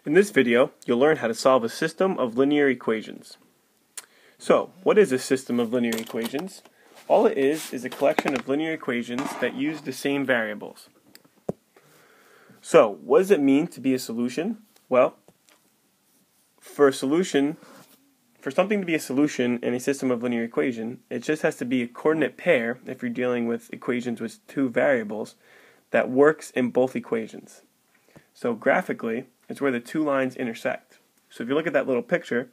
In this video, you'll learn how to solve a system of linear equations. So, what is a system of linear equations? All it is a collection of linear equations that use the same variables. So, what does it mean to be a solution? Well, for something to be a solution in a system of linear equation, it just has to be a coordinate pair, if you're dealing with equations with two variables, that works in both equations. So graphically, it's where the two lines intersect. So if you look at that little picture,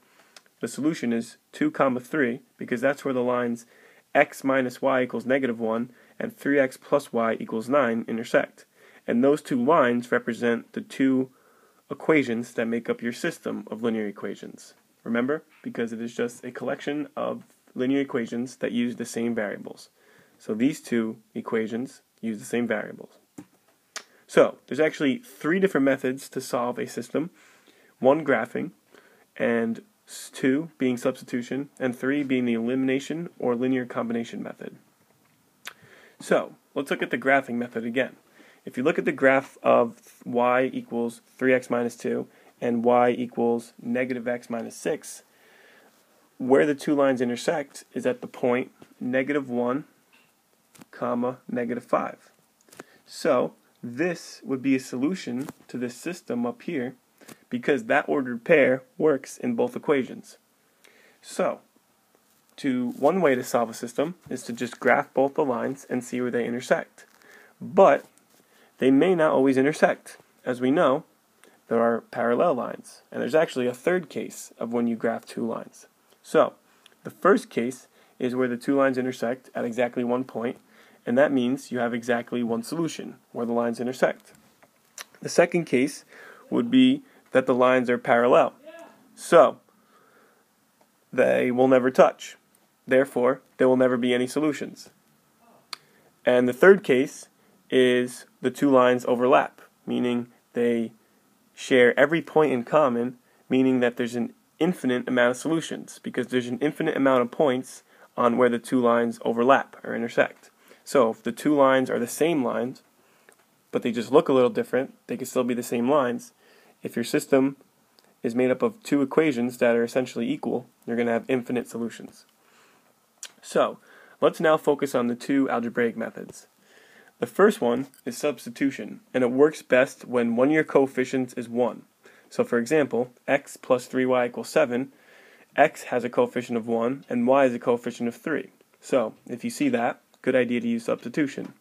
the solution is 2, 3, because that's where the lines x minus y equals -1 and 3x plus y equals 9 intersect. And those two lines represent the two equations that make up your system of linear equations. Remember? Because it is just a collection of linear equations that use the same variables. So these two equations use the same variables. So, there's actually 3 different methods to solve a system. 1 graphing, and 2 being substitution, and 3 being the elimination or linear combination method. So, let's look at the graphing method again. If you look at the graph of y equals 3x minus 2 and y equals -x minus 6, where the two lines intersect is at the point -1, -5. So, this would be a solution to this system up here because that ordered pair works in both equations. So, one way to solve a system is to just graph both the lines and see where they intersect. But they may not always intersect. As we know, there are parallel lines. And there's actually a third case of when you graph two lines. So, the first case is where the two lines intersect at exactly one point, and that means you have exactly one solution, where the lines intersect. The second case would be that the lines are parallel. So, they will never touch. Therefore, there will never be any solutions. And the third case is the two lines overlap, meaning they share every point in common, meaning that there's an infinite amount of solutions, because there's an infinite amount of points on where the two lines overlap or intersect. So if the two lines are the same lines, but they just look a little different, they can still be the same lines. If your system is made up of two equations that are essentially equal, you're going to have infinite solutions. So let's now focus on the two algebraic methods. The first one is substitution, and it works best when one of your coefficients is 1. So for example, x plus 3y equals 7, x has a coefficient of 1, and y has a coefficient of 3. So if you see that, good idea to use substitution.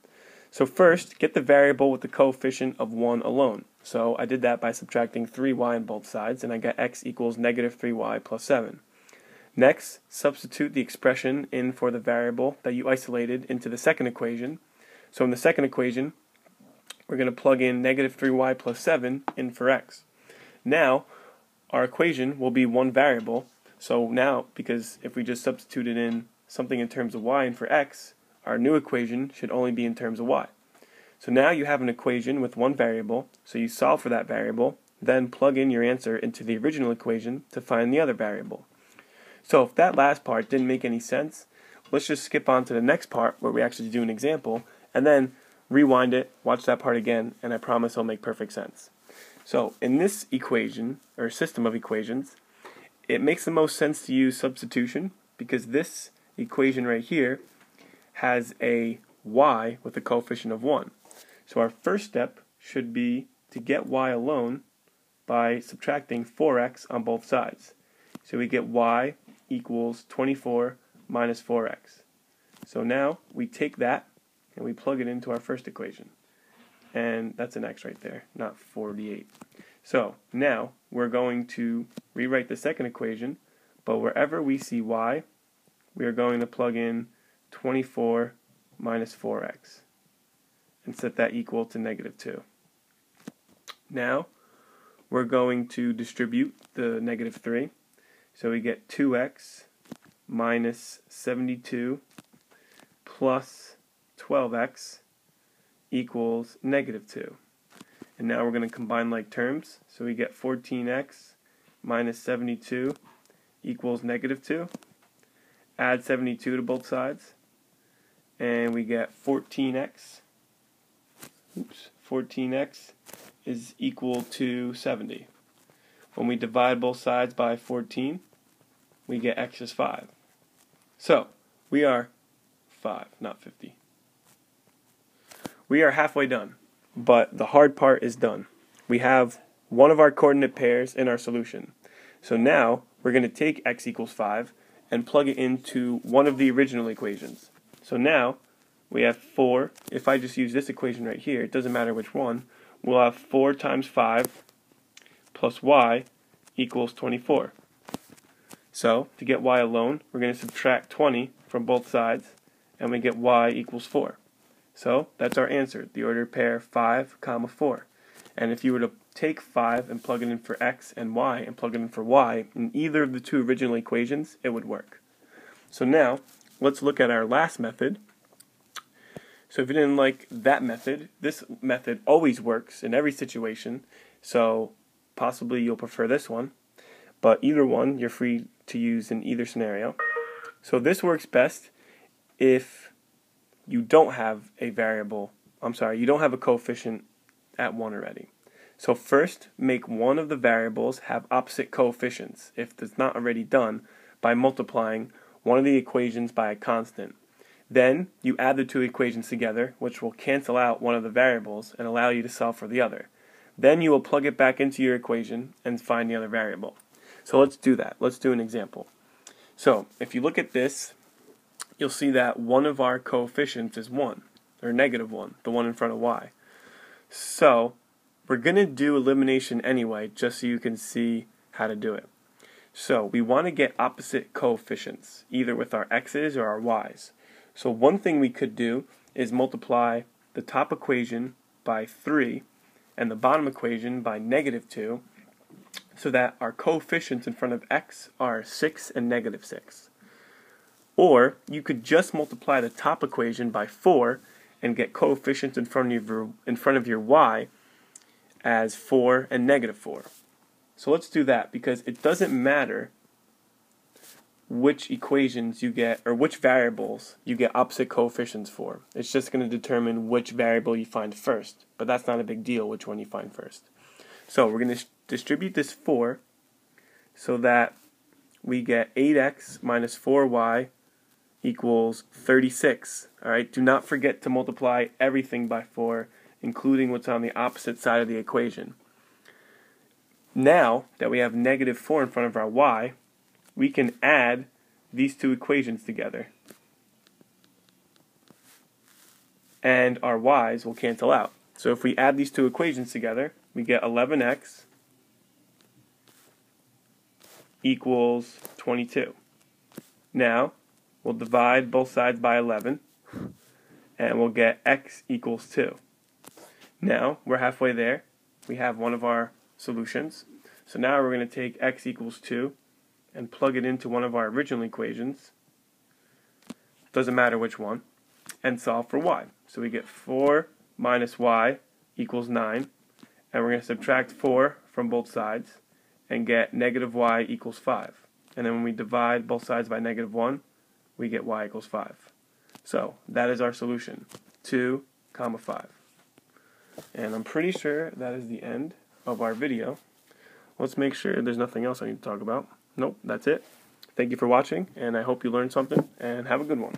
So first, get the variable with the coefficient of 1 alone. So I did that by subtracting 3y on both sides, and I got x equals -3y plus 7. Next, substitute the expression in for the variable that you isolated into the second equation. So in the second equation, we're going to plug in -3y plus 7 in for x. Now, our equation will be one variable. So now, because if we just substituted in something in terms of y and for x, our new equation should only be in terms of y. So now you have an equation with one variable, so you solve for that variable, then plug in your answer into the original equation to find the other variable. So if that last part didn't make any sense, let's just skip on to the next part where we actually do an example, and then rewind it, watch that part again, and I promise it'll make perfect sense. So in this equation, or system of equations, it makes the most sense to use substitution because this equation right here has a y with a coefficient of 1. So our first step should be to get y alone by subtracting 4x on both sides. So we get y equals 24 minus 4x. So now we take that and we plug it into our first equation. And that's an x right there, not 48. So now we're going to rewrite the second equation, but wherever we see y, we are going to plug in 24 minus 4x and set that equal to -2. Now we're going to distribute the -3, so we get 2x minus 72 plus 12x equals -2. And now we're going to combine like terms, so we get 14x minus 72 equals -2. Add 72 to both sides, and we get 14x. 14x is equal to 70. when we divide both sides by 14, we get x is 5. So, we are 5, not 50. We are halfway done, but the hard part is done. We have one of our coordinate pairs in our solution. So now, we're going to take x equals 5 and plug it into one of the original equations. So now, we have 4. If I just use this equation right here, it doesn't matter which one, we'll have 4 times 5 plus y equals 24. So, to get y alone, we're going to subtract 20 from both sides, and we get y equals 4. So, that's our answer, the ordered pair 5, 4. And if you were to take 5 and plug it in for x and y and plug it in for y in either of the two original equations, it would work. So now, let's look at our last method. So if you didn't like that method, this method always works in every situation, so possibly you'll prefer this one. But either one, you're free to use in either scenario. So this works best if you don't have a you don't have a coefficient at 1 already. So first, make one of the variables have opposite coefficients, if it's not already done, by multiplying one of the equations by a constant. Then, you add the two equations together, which will cancel out one of the variables and allow you to solve for the other. Then you will plug it back into your equation and find the other variable. So let's do that. Let's do an example. So, if you look at this, you'll see that one of our coefficients is 1, or negative 1, the one in front of y. So, we're going to do elimination anyway, just so you can see how to do it. So, we want to get opposite coefficients, either with our x's or our y's. So one thing we could do is multiply the top equation by 3 and the bottom equation by negative 2, so that our coefficients in front of x are 6 and negative 6. Or you could just multiply the top equation by 4 and get coefficients in front of your y as 4 and negative 4. So let's do that, because it doesn't matter which equations you get, or which variables you get opposite coefficients for. It's just going to determine which variable you find first, but that's not a big deal which one you find first. So we're going to distribute this 4 so that we get 8x minus 4y equals 36. Alright, do not forget to multiply everything by 4, including what's on the opposite side of the equation. Now that we have negative 4 in front of our y, we can add these two equations together, and our y's will cancel out. So if we add these two equations together, we get 11x equals 22. Now, we'll divide both sides by 11, and we'll get x equals 2. Now, we're halfway there. We have one of our solutions. So now we're going to take x equals 2 and plug it into one of our original equations, doesn't matter which one, and solve for y. So we get 4 minus y equals 9, and we're going to subtract 4 from both sides and get negative y equals 5. And then when we divide both sides by negative 1, we get y equals 5. So that is our solution, 2, 5. And I'm pretty sure that is the end of our video. Let's make sure there's nothing else I need to talk about. Nope, that's it. Thank you for watching, and I hope you learned something, and have a good one.